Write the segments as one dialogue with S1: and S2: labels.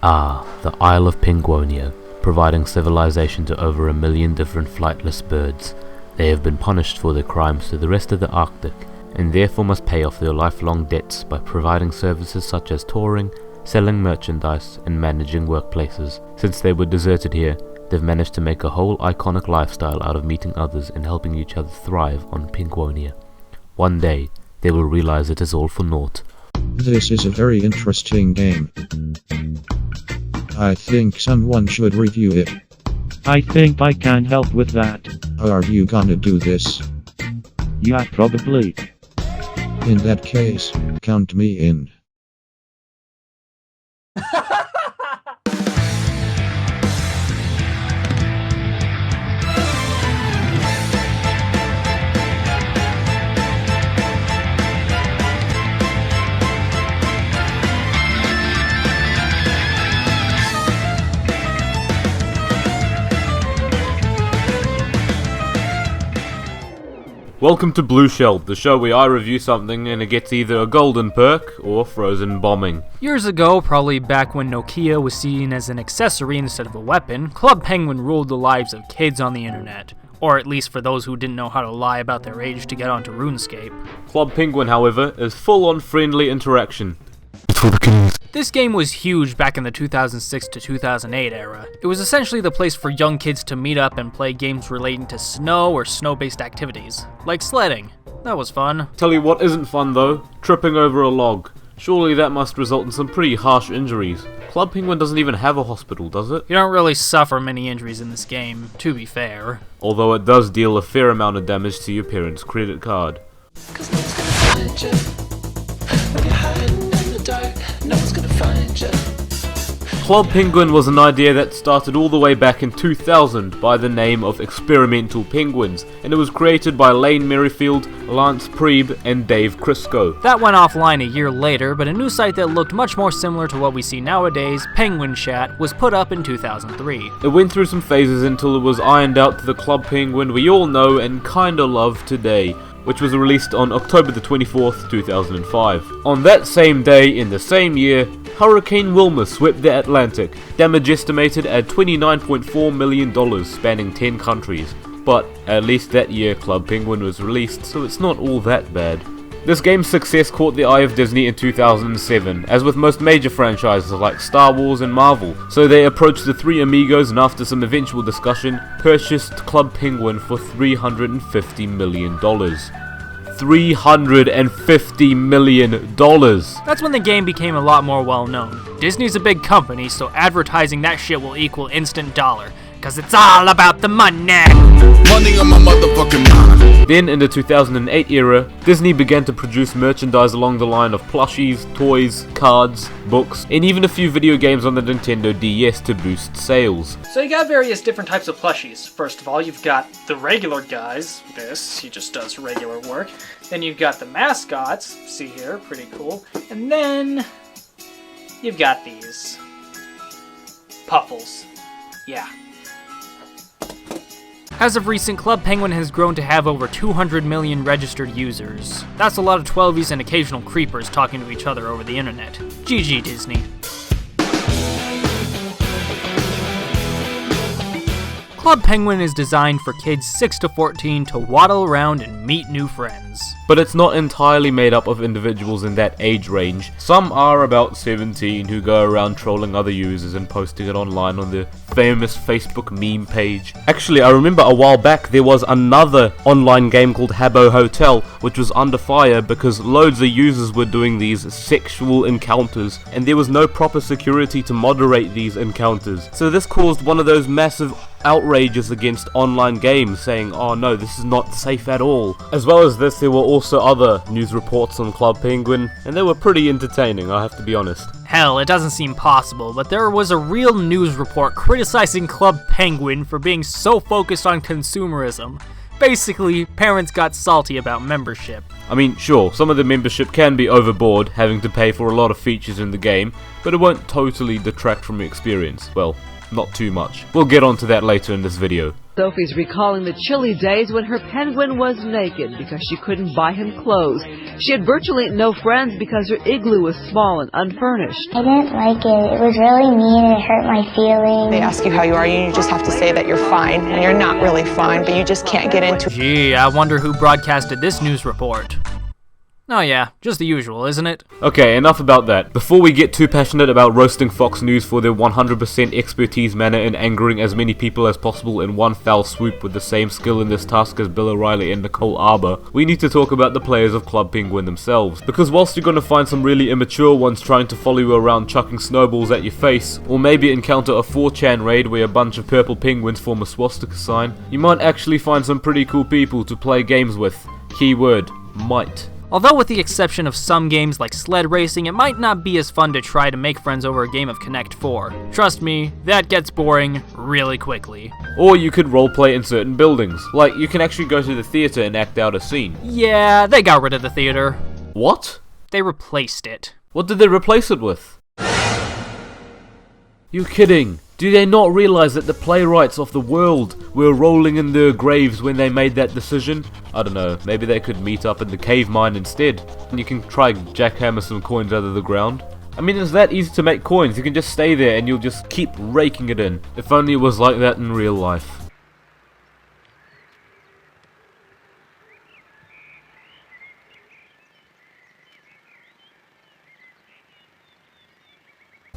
S1: Ah, the Isle of Penguonia, providing civilization to over 1 million different flightless birds. They have been punished for their crimes to the rest of the Arctic, and therefore must pay off their lifelong debts by providing services such as touring, selling merchandise, and managing workplaces. Since they were deserted here, they've managed to make a whole iconic lifestyle out of meeting others and helping each other thrive on Penguonia. One day, they will realize it is all for naught.
S2: This is a very interesting game. I think someone should review it.
S3: I think I can help with that.
S2: Are you gonna do this?
S3: Yeah, probably.
S2: In that case, count me in.
S1: Welcome to BLUESHELLED, the show where I review something and it gets either a golden perk or frozen bombing.
S4: Years ago, probably back when Nokia was seen as an accessory instead of a weapon, Club Penguin ruled the lives of kids on the internet. Or at least for those who didn't know how to lie about their age to get onto RuneScape.
S1: Club Penguin, however, is full-on friendly interaction.
S4: This game was huge back in the 2006 to 2008 era. It was essentially the place for young kids to meet up and play games relating to snow or snow-based activities, like sledding. That was fun.
S1: Tell you what isn't fun though, tripping over a log. Surely that must result in some pretty harsh injuries. Club Penguin doesn't even have a hospital, does it?
S4: You don't really suffer many injuries in this game, to be fair.
S1: Although it does deal a fair amount of damage to your parents' credit card. Club Penguin was an idea that started all the way back in 2000 by the name of Experimental Penguins, and it was created by Lane Merrifield, Lance Preeb, and Dave Crisco.
S4: That went offline a year later, but a new site that looked much more similar to what we see nowadays, Penguin Chat, was put up in 2003.
S1: It went through some phases until it was ironed out to the Club Penguin we all know and kinda love today, which was released on October the 24th, 2005. On that same day, in the same year, Hurricane Wilma swept the Atlantic, damage estimated at $29.4 million, spanning 10 countries. But at least that year Club Penguin was released, so it's not all that bad. This game's success caught the eye of Disney in 2007, as with most major franchises like Star Wars and Marvel, so they approached the three amigos and after some eventual discussion, purchased Club Penguin for $350 million. $350 million.
S4: That's when the game became a lot more well known. Disney's a big company, so advertising that shit will equal instant dollar. Cause it's all about the money!
S5: Money on my motherfucking mind.
S1: Then, in the 2008 era, Disney began to produce merchandise along the line of plushies, toys, cards, books, and even a few video games on the Nintendo DS to boost sales.
S4: So you got various different types of plushies. First of all, you've got the regular guys. He just does regular work. Then you've got the mascots. See here, pretty cool. And then you've got these Puffles. Yeah. As of recent, Club Penguin has grown to have over 200 million registered users. That's a lot of 12s and occasional creepers talking to each other over the internet. GG Disney. Club Penguin is designed for kids 6 to 14 to waddle around and meet new friends.
S1: But it's not entirely made up of individuals in that age range. Some are about 17 who go around trolling other users and posting it online on the famous Facebook meme page. Actually, I remember a while back there was another online game called Habbo Hotel, which was under fire because loads of users were doing these sexual encounters and there was no proper security to moderate these encounters. So this caused one of those massive outrages against online games, saying, oh no, this is not safe at all. As well as this, there were also other news reports on Club Penguin, and they were pretty entertaining, I have to be honest.
S4: Hell, it doesn't seem possible, but there was a real news report criticizing Club Penguin for being so focused on consumerism. Basically, parents got salty about membership.
S1: I mean, sure, some of the membership can be overboard, having to pay for a lot of features in the game, but it won't totally detract from the experience. Well, not too much. We'll get onto that later in this video.
S6: Sophie's recalling the chilly days when her penguin was naked because she couldn't buy him clothes. She had virtually no friends because her igloo was small and unfurnished.
S7: I didn't like it. It was really mean and it hurt my feelings.
S8: They ask you how you are, and you just have to say that you're fine, and you're not really fine, but you just can't get into it.
S9: Gee, I wonder who broadcasted this news report. Oh yeah, just the usual, isn't it?
S1: Okay, enough about that. Before we get too passionate about roasting Fox News for their 100% expertise manner in angering as many people as possible in one foul swoop with the same skill in this task as Bill O'Reilly and Nicole Arbour, we need to talk about the players of Club Penguin themselves. Because whilst you're gonna find some really immature ones trying to follow you around chucking snowballs at your face, or maybe encounter a 4chan raid where a bunch of purple penguins form a swastika sign, you might actually find some pretty cool people to play games with. Keyword, might.
S9: Although with the exception of some games like sled racing, it might not be as fun to try to make friends over a game of Connect 4. Trust me, that gets boring really quickly.
S1: Or you could roleplay in certain buildings. Like, you can actually go to the theater and act out a scene.
S9: Yeah, they got rid of the theater.
S1: What?
S9: They replaced it.
S1: What did they replace it with? You're kidding. Do they not realize that the playwrights of the world were rolling in their graves when they made that decision? I don't know, maybe they could meet up in the cave mine instead. And you can try jackhammer some coins out of the ground. I mean, it's that easy to make coins. You can just stay there and you'll just keep raking it in. If only it was like that in real life.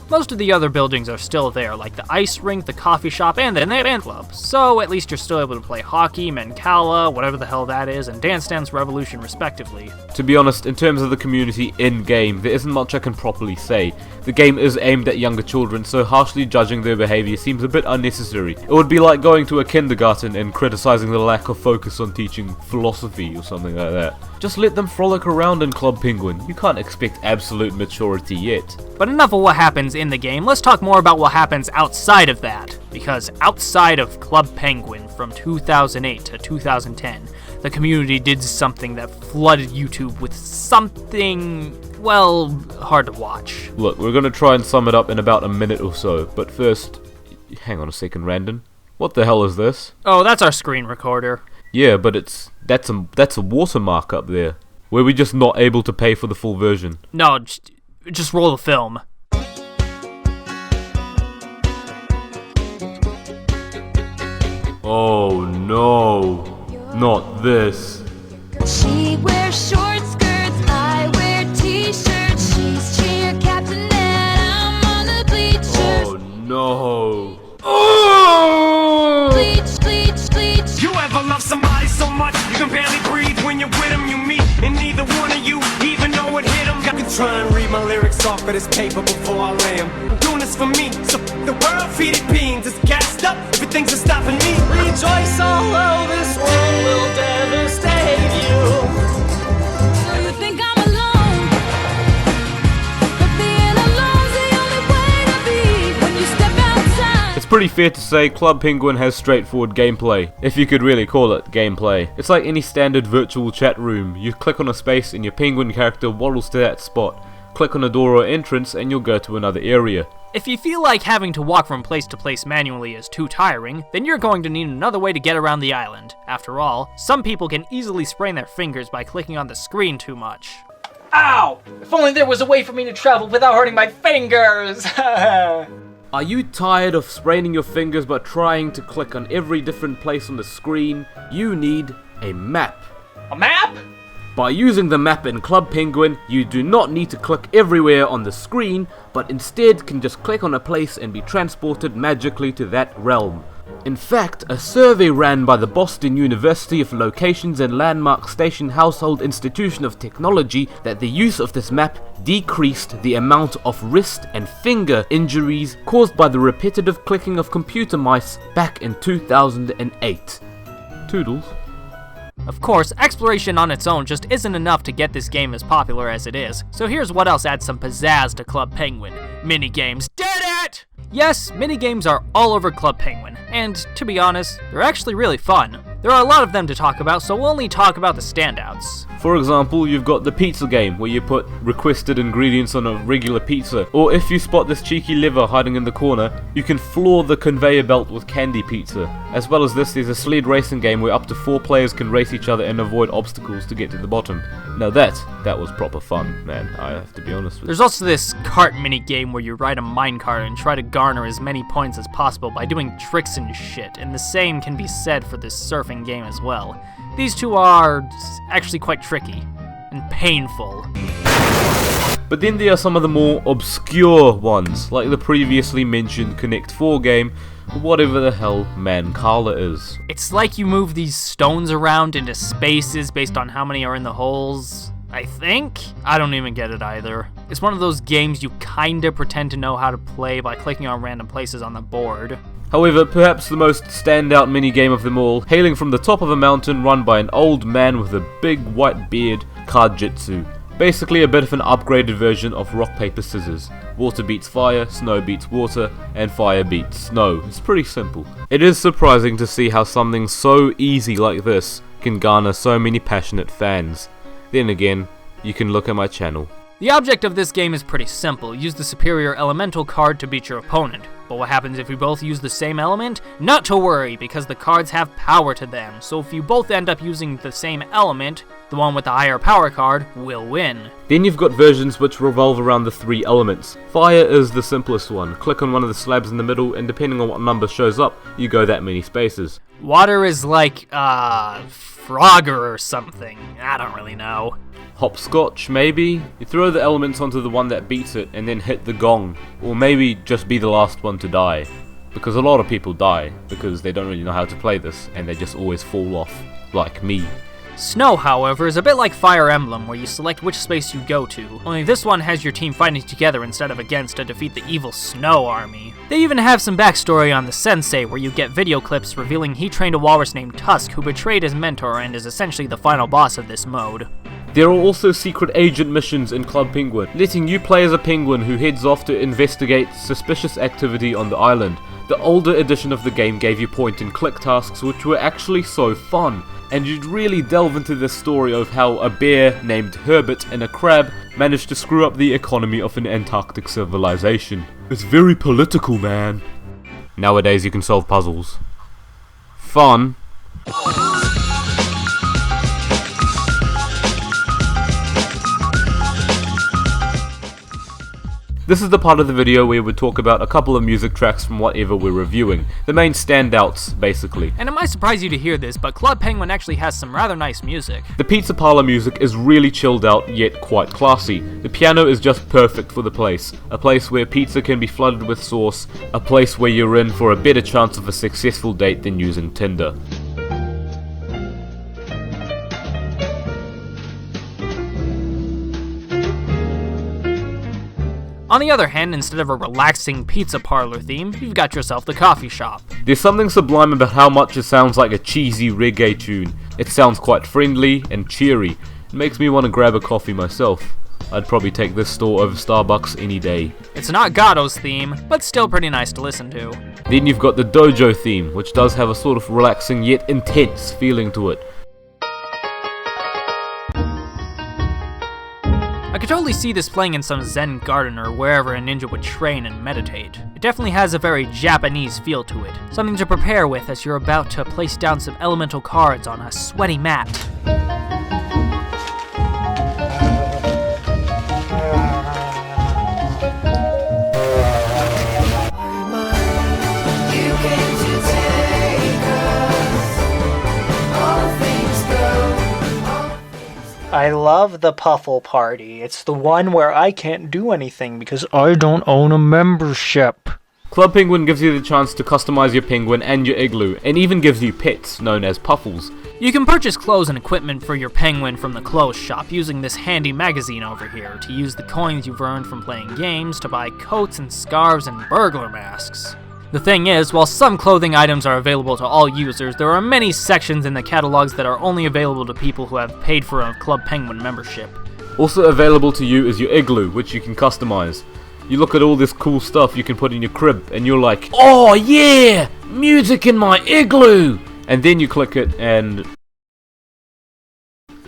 S9: Most of the other buildings are still there, like the ice rink, the coffee shop, and the band club. So at least you're still able to play hockey, Mancala, whatever the hell that is, and Dance Dance Revolution respectively.
S1: To be honest, in terms of the community in-game, there isn't much I can properly say. The game is aimed at younger children, so harshly judging their behavior seems a bit unnecessary. It would be like going to a kindergarten and criticizing the lack of focus on teaching philosophy or something like that. Just let them frolic around in Club Penguin. You can't expect absolute maturity yet.
S9: But enough of what happens in the game, let's talk more about what happens outside of that. Because outside of Club Penguin from 2008 to 2010, the community did something that flooded YouTube with something, well, hard to watch.
S1: Look, we're gonna try and sum it up in about a minute or so, but first, hang on a second, Randon. What the hell is this?
S9: Oh, that's our screen recorder.
S1: Yeah, but that's a watermark up there. Were we just not able to pay for the full version?
S9: No, just roll the film.
S1: Oh no, not this.
S10: She wears short skirts, I wear t-shirts. She's cheer captain and I'm on the bleachers.
S1: Oh no. Oh!
S10: Bleach.
S11: You ever love somebody so much you can barely breathe when you're with them? You meet and neither one of you even know it hit them. I can try and read my lyrics off of this paper before I lay 'em. I'm doing this for me, so the world feed it beans. It's gassed up, everything's stopping me. Rejoice, although this world will devastate you.
S10: So you think I'm alone, but being alone's the only way to be when you step outside.
S1: It's pretty fair to say Club Penguin has straightforward gameplay, if you could really call it gameplay. It's like any standard virtual chat room. You click on a space and your penguin character waddles to that spot. Click on a door or entrance and you'll go to another area.
S9: If you feel like having to walk from place to place manually is too tiring, then you're going to need another way to get around the island. After all, some people can easily sprain their fingers by clicking on the screen too much.
S4: Ow! If only there was a way for me to travel without hurting my fingers!
S1: Are you tired of spraining your fingers by trying to click on every different place on the screen? You need a map.
S4: A map?
S1: By using the map in Club Penguin, you do not need to click everywhere on the screen, but instead can just click on a place and be transported magically to that realm. In fact, a survey ran by the Boston University of Locations and Landmark Station Household Institution of Technology that the use of this map decreased the amount of wrist and finger injuries caused by the repetitive clicking of computer mice back in 2008. Toodles.
S9: Of course, exploration on its own just isn't enough to get this game as popular as it is, so here's what else adds some pizzazz to Club Penguin. Minigames. Did it! Yes, minigames are all over Club Penguin, and to be honest, they're actually really fun. There are a lot of them to talk about, so we'll only talk about the standouts.
S1: For example, you've got the pizza game, where you put requested ingredients on a regular pizza, or if you spot this cheeky liver hiding in the corner, you can floor the conveyor belt with candy pizza. As well as this, there's a sled racing game where up to 4 players can race each other and avoid obstacles to get to the bottom. Now that was proper fun, man, I have to be honest with you.
S9: There's also this cart mini game where you ride a minecart and try to garner as many points as possible by doing tricks and shit, and the same can be said for this surfing game as well. These two are actually quite tricky and painful.
S1: But then there are some of the more obscure ones, like the previously mentioned Connect 4 game, whatever the hell Mancala is.
S9: It's like you move these stones around into spaces based on how many are in the holes, I think? I don't even get it either. It's one of those games you kinda pretend to know how to play by clicking on random places on the board.
S1: However, perhaps the most standout minigame of them all, hailing from the top of a mountain run by an old man with a big white beard, Card Jitsu. Basically a bit of an upgraded version of rock, paper, scissors. Water beats fire, snow beats water, and fire beats snow. It's pretty simple. It is surprising to see how something so easy like this can garner so many passionate fans. Then again, you can look at my channel.
S9: The object of this game is pretty simple. Use the superior elemental card to beat your opponent. But what happens if you both use the same element? Not to worry, because the cards have power to them. So if you both end up using the same element, the one with the higher power card will win.
S1: Then you've got versions which revolve around the 3 elements. Fire is the simplest one. Click on one of the slabs in the middle, and depending on what number shows up, you go that many spaces.
S9: Water is like, Frogger or something. I don't really know.
S1: Hopscotch, maybe? You throw the elements onto the one that beats it and then hit the gong. Or maybe just be the last one to die. Because a lot of people die because they don't really know how to play this and they just always fall off, like me.
S9: Snow, however, is a bit like Fire Emblem, where you select which space you go to, only this one has your team fighting together instead of against to defeat the evil Snow Army. They even have some backstory on the Sensei, where you get video clips revealing he trained a walrus named Tusk who betrayed his mentor and is essentially the final boss of this mode.
S1: There are also secret agent missions in Club Penguin, letting you play as a penguin who heads off to investigate suspicious activity on the island. The older edition of the game gave you point-and-click tasks which were actually so fun, and you'd really delve into the story of how a bear named Herbert and a crab managed to screw up the economy of an Antarctic civilization. It's very political, man. Nowadays you can solve puzzles. Fun. This is the part of the video where we talk about a couple of music tracks from whatever we're reviewing. The main standouts, basically.
S9: And it might surprise you to hear this, but Club Penguin actually has some rather nice music.
S1: The pizza parlor music is really chilled out, yet quite classy. The piano is just perfect for the place. A place where pizza can be flooded with sauce. A place where you're in for a better chance of a successful date than using Tinder.
S9: On the other hand, instead of a relaxing pizza parlor theme, you've got yourself the coffee shop.
S1: There's something sublime about how much it sounds like a cheesy reggae tune. It sounds quite friendly and cheery. It makes me want to grab a coffee myself. I'd probably take this store over Starbucks any day.
S9: It's not Gatto's theme, but still pretty nice to listen to.
S1: Then you've got the dojo theme, which does have a sort of relaxing yet intense feeling to it.
S9: I could totally see this playing in some Zen garden or wherever a ninja would train and meditate. It definitely has a very Japanese feel to it, something to prepare with as you're about to place down some elemental cards on a sweaty mat.
S4: I love the Puffle Party. It's the one where I can't do anything because I don't own a membership.
S1: Club Penguin gives you the chance to customize your penguin and your igloo, and even gives you pets, known as puffles.
S9: You can purchase clothes and equipment for your penguin from the clothes shop using this handy magazine over here to use the coins you've earned from playing games to buy coats and scarves and burglar masks. The thing is, while some clothing items are available to all users, there are many sections in the catalogs that are only available to people who have paid for a Club Penguin membership.
S1: Also available to you is your igloo, which you can customize. You look at all this cool stuff you can put in your crib, and you're like, oh yeah! Music in my igloo! and then you click it, and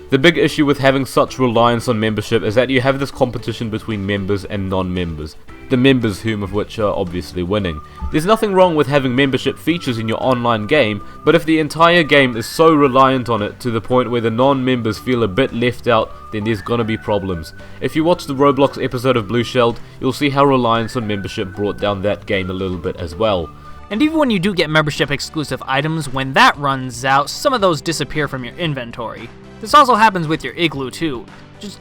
S1: the big issue with having such reliance on membership is that you have this competition between members and non-members, the members whom of which are obviously winning. There's nothing wrong with having membership features in your online game, but if the entire game is so reliant on it to the point where the non-members feel a bit left out, then there's gonna be problems. If you watch the Roblox episode of BLUESHELLED, you'll see how reliance on membership brought down that game a little bit as well.
S9: And even when you do get membership exclusive items, when that runs out, some of those disappear from your inventory. This also happens with your Igloo too. Just,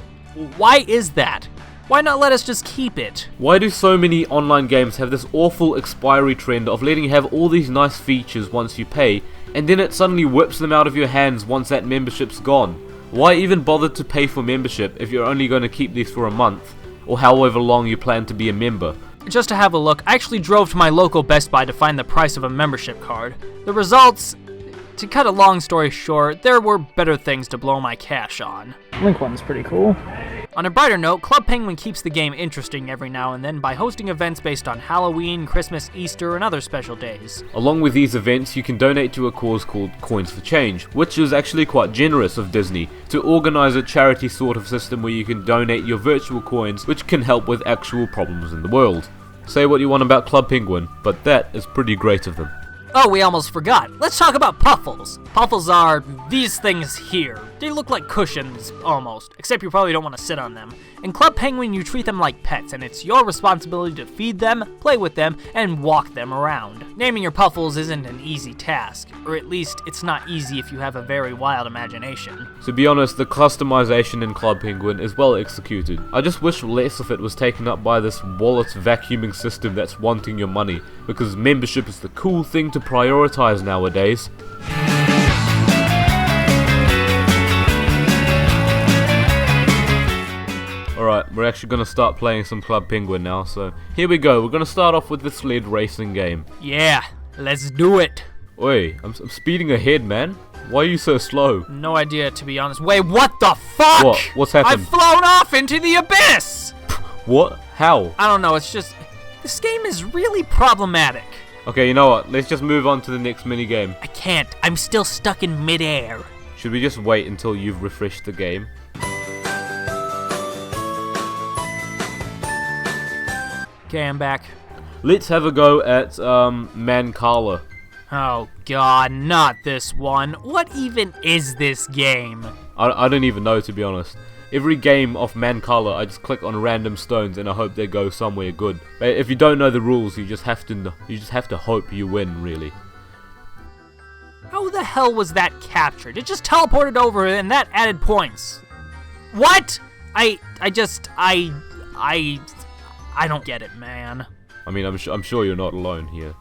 S9: why is that? Why not let us just keep it?
S1: Why do so many online games have this awful expiry trend of letting you have all these nice features once you pay, and then it suddenly whips them out of your hands once that membership's gone? Why even bother to pay for membership if you're only going to keep these for a month, or however long you plan to be a member?
S9: Just to have a look, I actually drove to my local Best Buy to find the price of a membership card. The results, to cut a long story short, there were better things to blow my cash on.
S4: Link one's pretty cool.
S9: On a brighter note, Club Penguin keeps the game interesting every now and then by hosting events based on Halloween, Christmas, Easter, and other special days.
S1: Along with these events, you can donate to a cause called Coins for Change, which is actually quite generous of Disney, to organize a charity sort of system where you can donate your virtual coins, which can help with actual problems in the world. Say what you want about Club Penguin, but that is pretty great of them.
S9: Oh, we almost forgot. Let's talk about Puffles. Puffles are these things here. They look like cushions, almost, except you probably don't want to sit on them. In Club Penguin, you treat them like pets, and it's your responsibility to feed them, play with them, and walk them around. Naming your Puffles isn't an easy task, or at least it's not easy if you have a very wild imagination.
S1: To be honest, the customization in Club Penguin is well executed. I just wish less of it was taken up by this wallet vacuuming system that's wanting your money, because membership is the cool thing to prioritize nowadays. Alright, we're actually going to start playing some Club Penguin now, so here we go. We're going to start off with the sled racing game.
S9: Yeah, let's do it.
S1: Oi, I'm speeding ahead, man. Why are you so slow?
S9: No idea, to be honest. Wait, what the fuck?
S1: What? What's happened?
S9: I've flown off into the abyss!
S1: What? How?
S9: I don't know, it's just... this game is really problematic.
S1: Okay, you know what? Let's just move on to the next minigame.
S9: I can't. I'm still stuck in midair.
S1: Should we just wait until you've refreshed the game?
S9: Okay, I'm back.
S1: Let's have a go at Mancala.
S9: Oh god, not this one. What even is this game?
S1: I don't even know, to be honest. Every game of Mancala, I just click on random stones and I hope they go somewhere good. But if you don't know the rules, you just have to hope you win, really.
S9: How the hell was that captured? It just teleported over and that added points. What? I don't get it, man.
S1: I mean, I'm sure you're not alone here.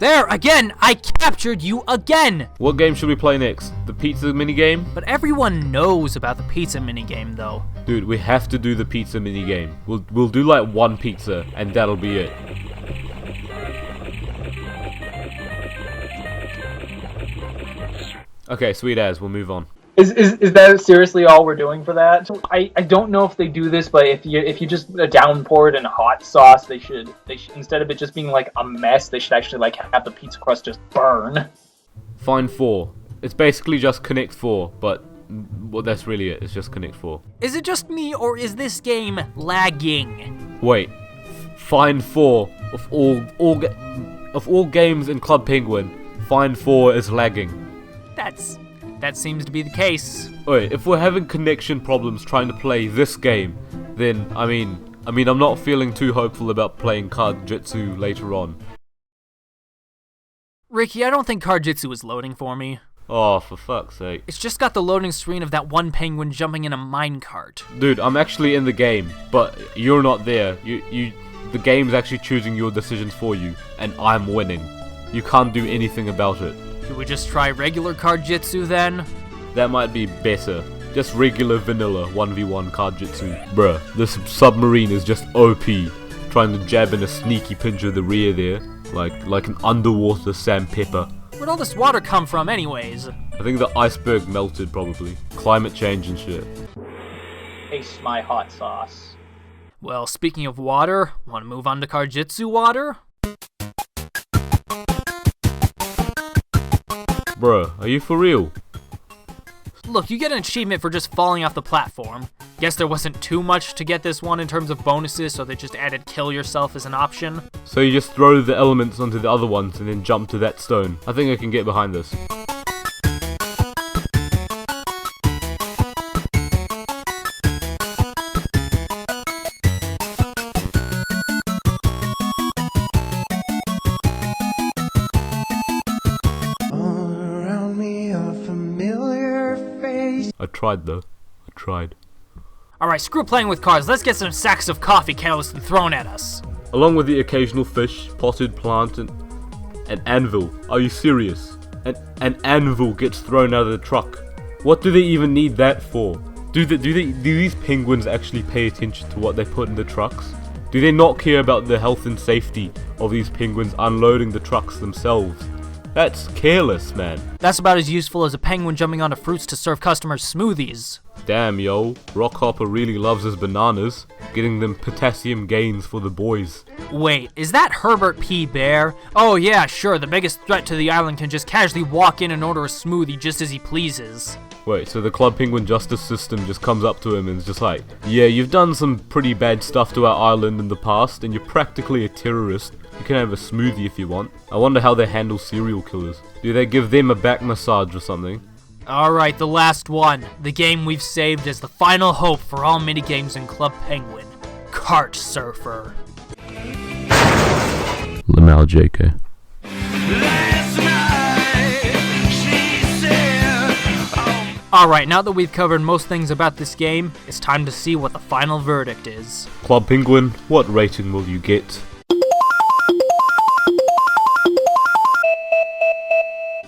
S9: There, again! I captured you again!
S1: What game should we play next? The pizza minigame?
S9: But everyone knows about the pizza minigame, though.
S1: Dude, we have to do the pizza minigame. We'll do like one pizza, and that'll be it. Okay, sweet as, we'll move on.
S12: Is that seriously all we're doing for that? I don't know if they do this, but if you just downpour it in hot sauce, they should instead of it just being like a mess, they should actually like have the pizza crust just burn.
S1: Find 4. It's basically just Connect 4, but well, that's really it. It's just Connect 4.
S9: Is it just me, or is this game lagging?
S1: Wait, Find 4 of all games in Club Penguin, Find 4 is lagging.
S9: That seems to be the case.
S1: Wait, if we're having connection problems trying to play this game, then I mean I'm not feeling too hopeful about playing Card Jitsu later on.
S9: Ricky, I don't think Card Jitsu is loading for me.
S1: Oh, for fuck's sake.
S9: It's just got the loading screen of that one penguin jumping in a minecart.
S1: Dude, I'm actually in the game, but you're not there. The game's actually choosing your decisions for you, and I'm winning. You can't do anything about it.
S9: Should we just try regular Card Jitsu then?
S1: That might be better. Just regular vanilla 1v1 Card Jitsu. Bruh, this submarine is just OP. Trying to jab in a sneaky pinch of the rear there. Like an underwater sandpepper.
S9: Where'd all this water come from anyways?
S1: I think the iceberg melted probably. Climate change and shit.
S12: Taste my hot sauce.
S9: Well, speaking of water, wanna move on to Card Jitsu water?
S1: Bruh, are you for real?
S9: Look, you get an achievement for just falling off the platform. Guess there wasn't too much to get this one in terms of bonuses, so they just added kill yourself as an option.
S1: So you just throw the elements onto the other ones and then jump to that stone. I think I can get behind this. I tried though. I tried.
S9: Alright, screw playing with cars. Let's get some sacks of coffee carelessly thrown at us.
S1: Along with the occasional fish, potted plant, and an anvil. Are you serious? An anvil gets thrown out of the truck. What do they even need that for? Do these penguins actually pay attention to what they put in the trucks? Do they not care about the health and safety of these penguins unloading the trucks themselves? That's careless, man.
S9: That's about as useful as a penguin jumping onto fruits to serve customers smoothies.
S1: Damn, yo. Rockhopper really loves his bananas, getting them potassium gains for the boys.
S9: Wait, is that Herbert P. Bear? Oh yeah, sure, the biggest threat to the island can just casually walk in and order a smoothie just as he pleases.
S1: Wait, so the Club Penguin justice system just comes up to him and is just like, yeah, you've done some pretty bad stuff to our island in the past, and you're practically a terrorist. You can have a smoothie if you want. I wonder how they handle serial killers. Do they give them a back massage or something?
S9: Alright, the last one. The game we've saved as the final hope for all minigames in Club Penguin. Kart Surfer.
S1: Lamal JK.
S9: Alright, now that we've covered most things about this game, it's time to see what the final verdict is.
S1: Club Penguin, what rating will you get?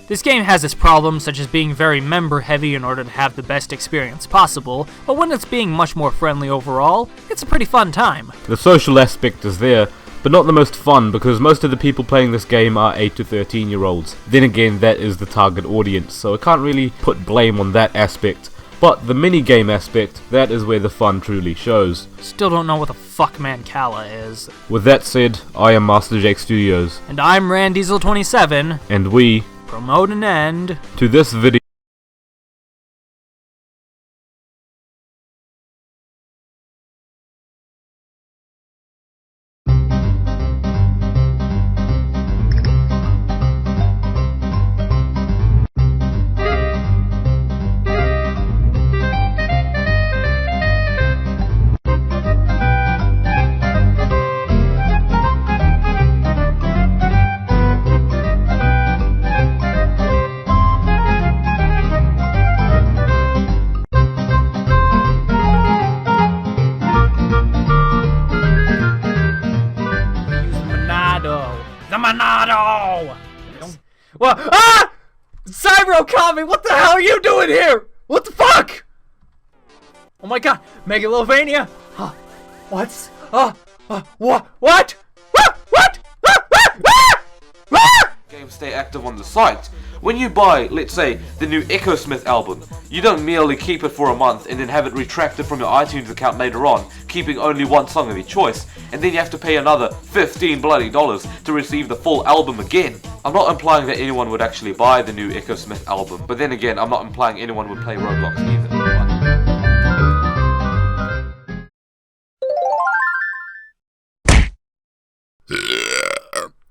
S9: This game has its problems, such as being very member-heavy in order to have the best experience possible, but when it's being much more friendly overall, it's a pretty fun time.
S1: The social aspect is there, but not the most fun because most of the people playing this game are 8 to 13 year olds. Then again, that is the target audience, so I can't really put blame on that aspect. But the minigame aspect, that is where the fun truly shows.
S9: Still don't know what the fuck Mancala is.
S1: With that said, I am MasterJakeStudios.
S9: And I'm Randiesel27.
S1: And we
S9: promote an end
S1: to this video.
S9: The Monado! What? Ah! Cyber Kami, what the hell are you doing here? What the fuck? Oh my god, Megalovania? Huh? What's? What? What? What?
S13: Games stay active on the site. When you buy, let's say, the new Echosmith album, you don't merely keep it for a month and then have it retracted from your iTunes account later on, keeping only one song of your choice, and then you have to pay another $15 bloody to receive the full album again. I'm not implying that anyone would actually buy the new Echosmith album, but then again, I'm not implying anyone would play Roblox either.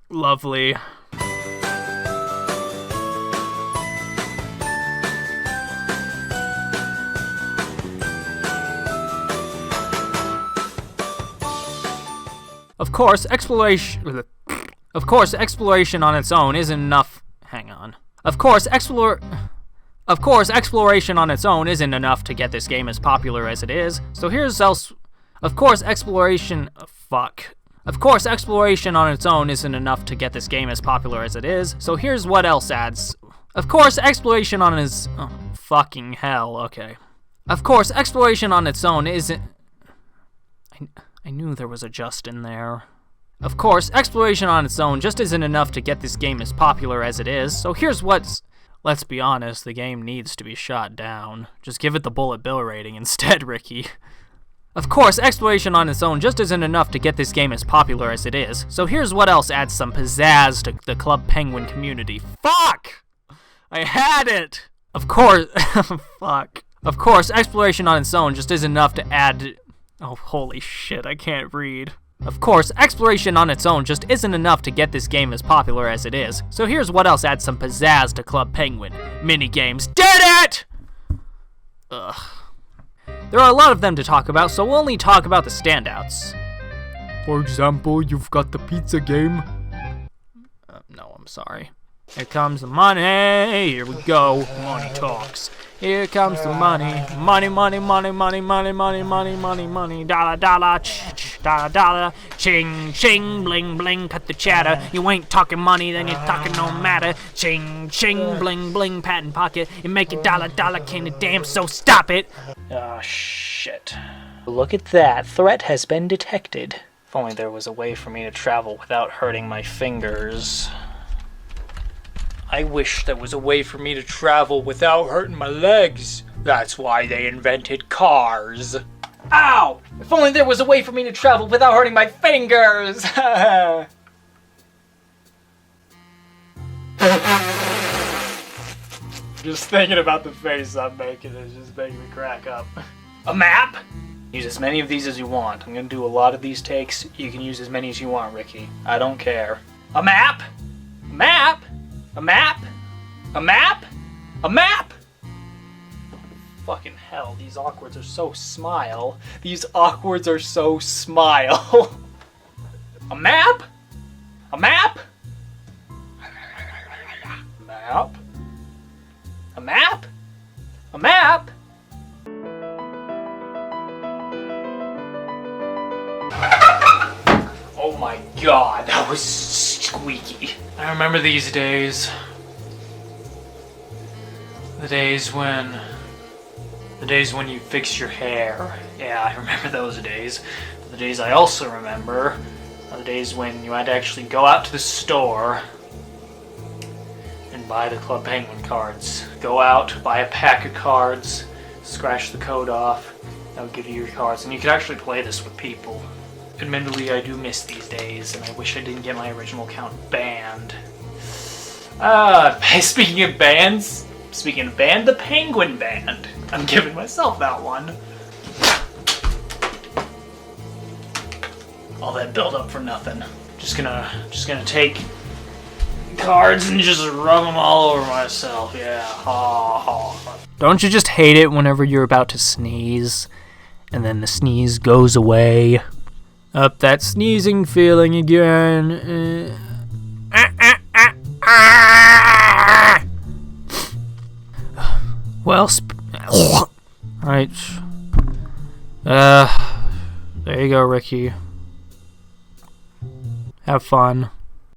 S9: Lovely. Of course, exploration on its own isn't enough. Hang on. Of course, exploration on its own isn't enough to get this game as popular as it is. So here's Of course, exploration on its own isn't enough to get this game as popular as it is. So here's what else adds. Of course, exploration on its fucking hell. Okay. Of course, exploration on its own isn't. I knew there was a just in there. Of course, exploration on its own just isn't enough to get this game as popular as it is, so here's what's... Let's be honest, the game needs to be shot down. Just give it the bullet bill rating instead, Ricky. Of course, exploration on its own just isn't enough to get this game as popular as it is, so here's what else adds some pizzazz to the Club Penguin community. Fuck! I had it! Of course, fuck. Of course, exploration on its own just isn't enough to add... Oh, holy shit, I can't read. Of course, exploration on its own just isn't enough to get this game as popular as it is. So here's what else adds some pizzazz to Club Penguin. Minigames. Did it! Ugh. There are a lot of them to talk about, so we'll only talk about the standouts. For example, you've got the pizza game. No, I'm sorry. Here comes the money. Here we go. Money talks. Here comes the money. Money, money, money, money, money, money, money, money, money. Dollar, dollar, dollar, dollar. Ching, ching, bling, bling. Cut the chatter. You ain't talking money, then you're talking no matter. Ching, ching, bling, bling. Patent pocket. You make it dollar, dollar, king of damn, so stop it.
S4: Oh, shit. Look at that. Threat has been detected. If only there was a way for me to travel without hurting my fingers. I wish there was a way for me to travel without hurting my legs. That's why they invented cars. Ow! If only there was a way for me to travel without hurting my fingers! Just thinking about the face I'm making is just making me crack up. A map? Use as many of these as you want. I'm gonna do a lot of these takes. You can use as many as you want, Ricky. I don't care. A map? A map? A map? A map? A map? Fucking hell, these awkwards are so smile. These awkwards are so smile. A map? A map? Map? A map? A map? Oh my god, that was squeaky. I remember these days. The days when you fix your hair. Yeah, I remember those days. But the days I also remember are the days when you had to actually go out to the store and buy the Club Penguin cards. Go out, buy a pack of cards, scratch the code off, that would give you your cards, and you could actually play this with people. Admittedly, I do miss these days, and I wish I didn't get my original account banned. Speaking of bands, the Penguin Band. I'm giving myself that one. All that build up for nothing. Just gonna take cards and just rub them all over myself. Yeah. Ha ha.
S9: Don't you just hate it whenever you're about to sneeze, and then the sneeze goes away? Up that sneezing feeling again. Well, right. There you go, Ricky. Have fun.